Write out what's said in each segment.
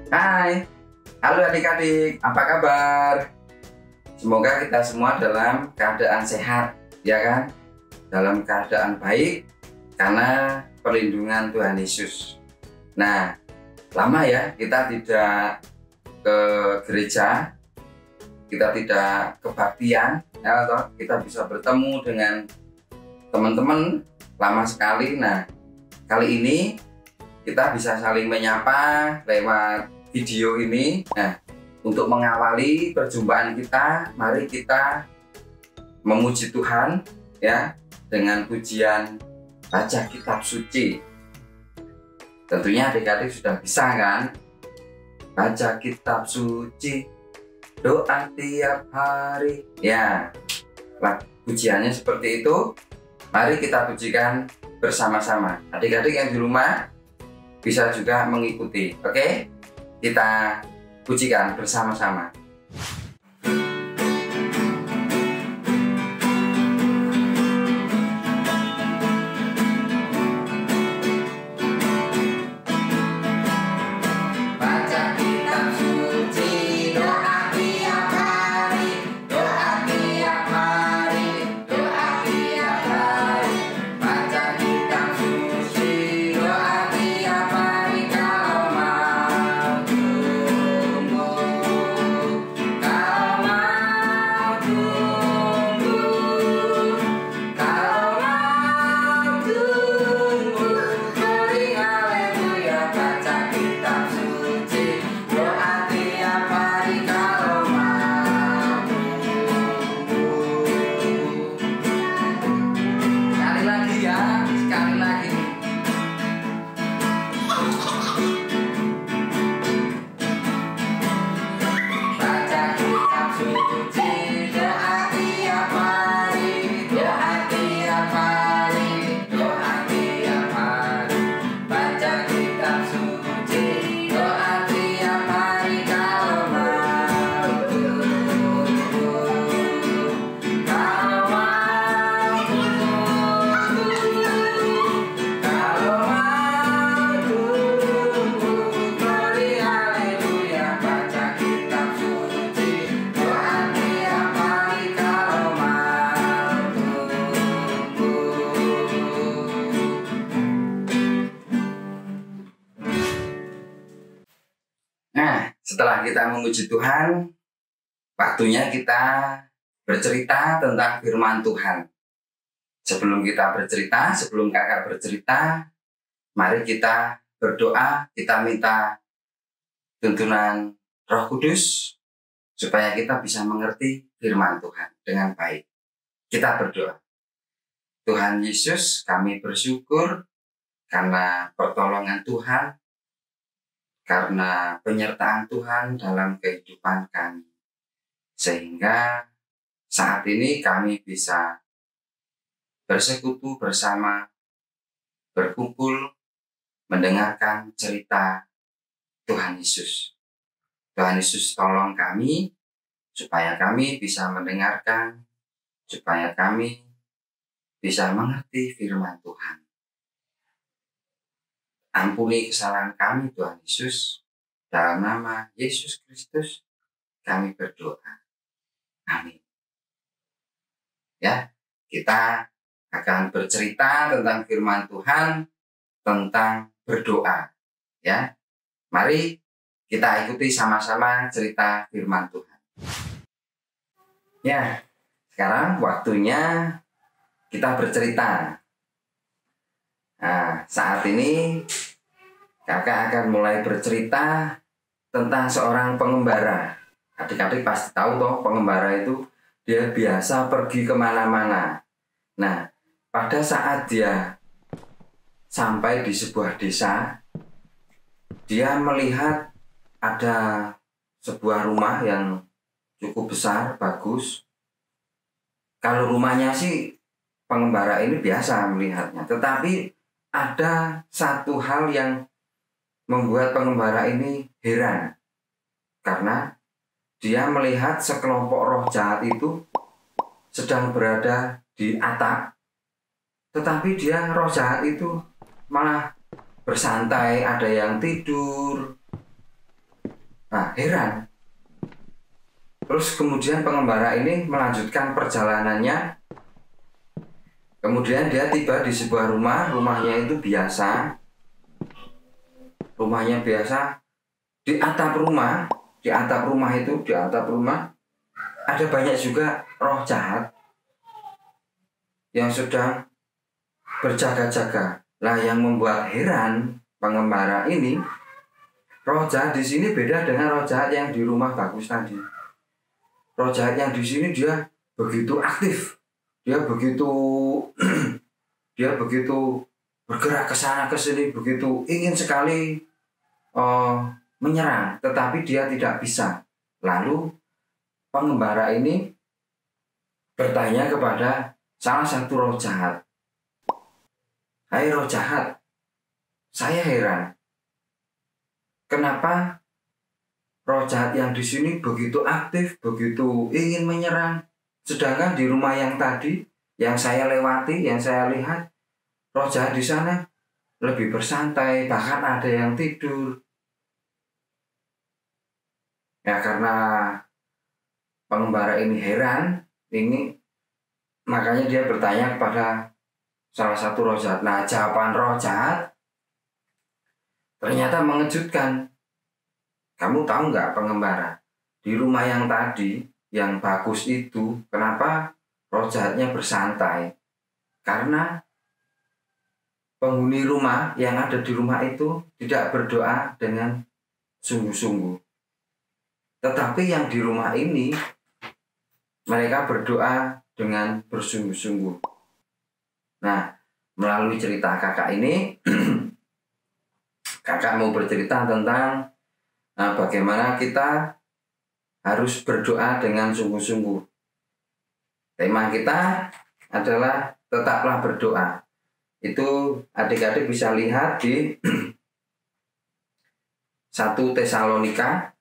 Hai, halo adik-adik, apa kabar? Semoga kita semua dalam keadaan sehat, ya kan? Dalam keadaan baik, karena perlindungan Tuhan Yesus. Nah, lama ya kita tidak ke gereja, kita tidak kebaktian, ya toh? Kita bisa bertemu dengan teman-teman lama sekali. Nah, kali ini kita bisa saling menyapa lewat video ini. Nah, untuk mengawali perjumpaan kita, mari kita memuji Tuhan ya dengan pujian baca kitab suci. Tentunya adik-adik sudah bisa kan baca kitab suci, doa tiap hari. Ya, pujiannya seperti itu. Mari kita pujikan bersama-sama. Adik-adik yang di rumah bisa juga mengikuti. Oke? Kita pujikan bersama-sama. Nah, setelah kita memuji Tuhan, waktunya kita bercerita tentang firman Tuhan. Sebelum kita bercerita, sebelum kakak bercerita, mari kita berdoa, kita minta tuntunan Roh Kudus supaya kita bisa mengerti firman Tuhan dengan baik. Kita berdoa. Tuhan Yesus, kami bersyukur karena pertolongan Tuhan, karena penyertaan Tuhan dalam kehidupan kami. Sehingga saat ini kami bisa bersekutu bersama, berkumpul, mendengarkan cerita Tuhan Yesus. Tuhan Yesus tolong kami, supaya kami bisa mendengarkan, supaya kami bisa mengerti firman Tuhan. Ampuni kesalahan kami Tuhan Yesus, dalam nama Yesus Kristus kami berdoa. Amin. Ya, kita akan bercerita tentang firman Tuhan, tentang berdoa. Ya, mari kita ikuti sama-sama cerita firman Tuhan. Ya, sekarang waktunya kita bercerita. Nah, saat ini kakak akan mulai bercerita tentang seorang pengembara. Adik-adik pasti tahu toh, pengembara itu dia biasa pergi kemana-mana. Nah, pada saat dia sampai di sebuah desa, dia melihat ada sebuah rumah yang cukup besar, bagus. Kalau rumahnya sih pengembara ini biasa melihatnya, tetapi ada satu hal yang membuat pengembara ini heran, karena dia melihat sekelompok roh jahat itu sedang berada di atap, tetapi roh jahat itu malah bersantai, ada yang tidur, Nah, heran. Terus kemudian pengembara ini melanjutkan perjalanannya. Kemudian dia tiba di sebuah rumah. Rumahnya itu biasa. Rumahnya biasa. Di atap rumah ada banyak juga roh jahat yang sedang berjaga-jaga. Lah, yang membuat heran pengembara ini, roh jahat di sini beda dengan roh jahat yang di rumah bagus tadi. Roh jahat yang di sini dia begitu aktif, dia begitu bergerak ke sana ke sini, begitu ingin sekali menyerang, tetapi dia tidak bisa. Lalu pengembara ini bertanya kepada salah satu roh jahat, "Hai roh jahat, saya heran, kenapa roh jahat yang di sini begitu aktif, begitu ingin menyerang, sedangkan di rumah yang tadi, yang saya lewati, yang saya lihat, roh jahat di sana lebih bersantai, bahkan ada yang tidur." Ya, karena pengembara ini heran, makanya dia bertanya kepada salah satu roh jahat. Nah, jawaban roh jahat ternyata mengejutkan. Kamu tahu nggak pengembara, di rumah yang tadi, yang bagus itu, kenapa roh jahatnya bersantai? Karena penghuni rumah yang ada di rumah itu tidak berdoa dengan sungguh-sungguh. Tetapi yang di rumah ini, mereka berdoa dengan bersungguh-sungguh. Nah, melalui cerita kakak ini, kakak mau bercerita tentang bagaimana kita harus berdoa dengan sungguh-sungguh. Tema kita adalah tetaplah berdoa. Itu adik-adik bisa lihat di 1 Tesalonika.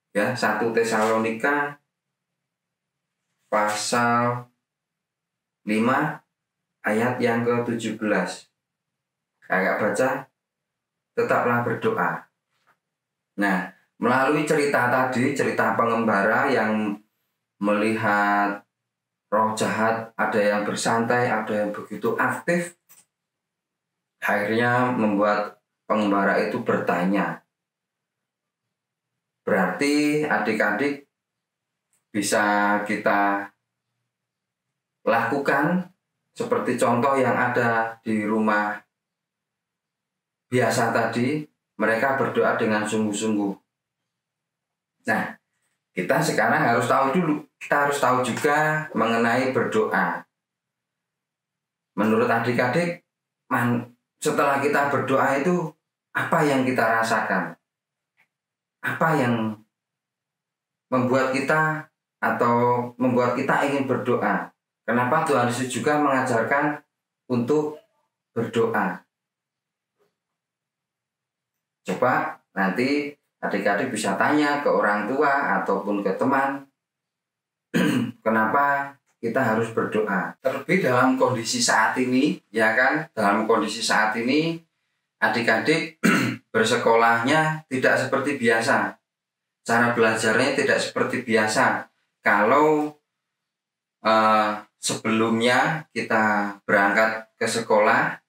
Ya, 1 Tesalonika pasal 5 ayat yang ke-17. Kakak baca, tetaplah berdoa. Nah, melalui cerita tadi, cerita pengembara yang melihat roh jahat, ada yang bersantai, ada yang begitu aktif, akhirnya membuat pengembara itu bertanya. Berarti adik-adik bisa kita lakukan seperti contoh yang ada di rumah biasa tadi, mereka berdoa dengan sungguh-sungguh. Nah, kita sekarang harus tahu dulu, kita harus tahu juga mengenai berdoa. Menurut adik-adik, setelah kita berdoa itu, apa yang kita rasakan? Apa yang membuat kita ingin berdoa? Kenapa Tuhan Yesus juga mengajarkan untuk berdoa? Coba nanti adik-adik bisa tanya ke orang tua ataupun ke teman, kenapa kita harus berdoa. Terlebih dalam kondisi saat ini, ya kan? Dalam kondisi saat ini, adik-adik bersekolahnya tidak seperti biasa. Cara belajarnya tidak seperti biasa. Kalau sebelumnya kita berangkat ke sekolah,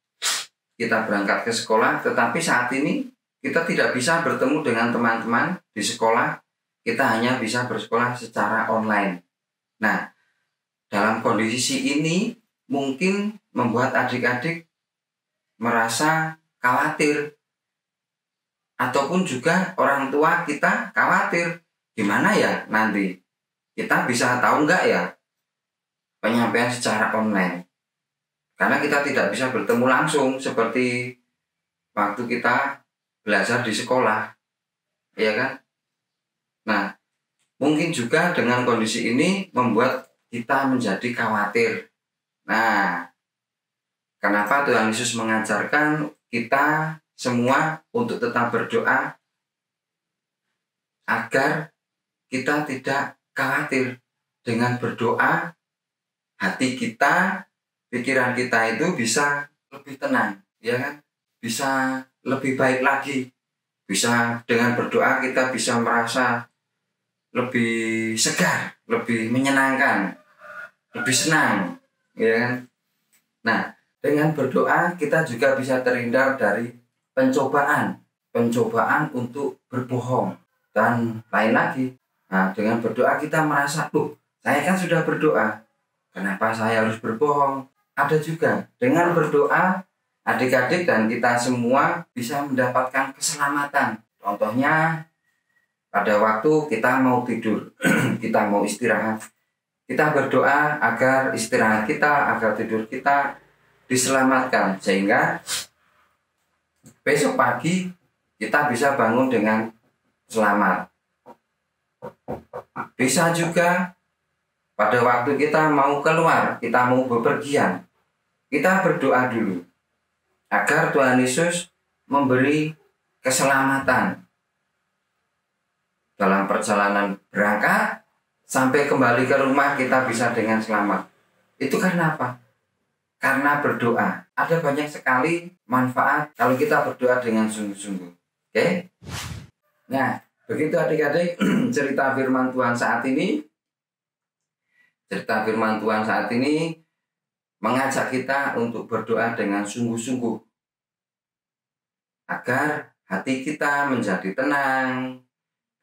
tetapi saat ini kita tidak bisa bertemu dengan teman-teman di sekolah, kita hanya bisa bersekolah secara online. Nah, dalam kondisi ini mungkin membuat adik-adik merasa khawatir, ataupun juga orang tua kita khawatir, gimana ya nanti kita bisa tahu nggak ya penyampaian secara online, karena kita tidak bisa bertemu langsung seperti waktu kita belajar di sekolah, ya kan? Nah, mungkin juga dengan kondisi ini membuat kita menjadi khawatir. Nah, kenapa Tuhan Yesus mengajarkan kita semua untuk tetap berdoa agar kita tidak khawatir? Dengan berdoa, hati kita, pikiran kita itu bisa lebih tenang, ya kan? Bisa lebih baik lagi, Bisa dengan berdoa kita bisa merasa lebih segar, lebih menyenangkan, lebih senang, ya kan? Nah, dengan berdoa kita juga bisa terhindar dari pencobaan untuk berbohong dan lain lagi. Nah, dengan berdoa kita merasa, saya kan sudah berdoa, kenapa saya harus berbohong? Ada juga dengan berdoa adik-adik dan kita semua bisa mendapatkan keselamatan. Contohnya pada waktu kita mau tidur, kita mau istirahat, kita berdoa agar istirahat kita, agar tidur kita diselamatkan, sehingga besok pagi kita bisa bangun dengan selamat. Bisa juga pada waktu kita mau keluar, kita mau bepergian, kita berdoa dulu agar Tuhan Yesus memberi keselamatan dalam perjalanan berangkat sampai kembali ke rumah, kita bisa dengan selamat. Itu karena apa? Karena berdoa. Ada banyak sekali manfaat kalau kita berdoa dengan sungguh-sungguh. Oke? Nah, begitu adik-adik cerita firman Tuhan saat ini. Cerita firman Tuhan saat ini mengajak kita untuk berdoa dengan sungguh-sungguh agar hati kita menjadi tenang,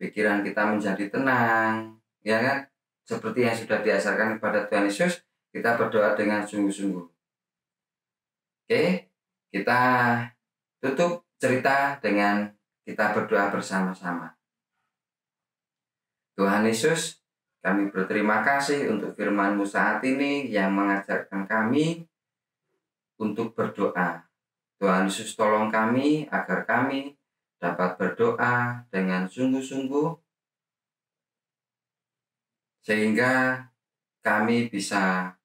pikiran kita menjadi tenang, ya kan? Seperti yang sudah diajarkan kepada Tuhan Yesus, kita berdoa dengan sungguh-sungguh. Oke, kita tutup cerita dengan kita berdoa bersama-sama. Tuhan Yesus, kami berterima kasih untuk firman-Mu saat ini yang mengajarkan kami untuk berdoa. Tuhan Yesus, tolong kami agar kami dapat berdoa dengan sungguh-sungguh sehingga kami bisa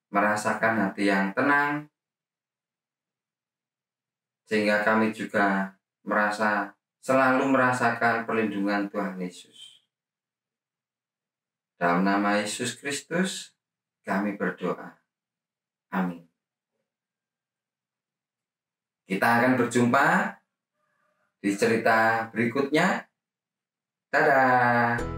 merasakan hati yang tenang, sehingga kami juga selalu merasakan perlindungan Tuhan Yesus. Dalam nama Yesus Kristus kami berdoa. Amin. Kita akan berjumpa di cerita berikutnya. Dadah.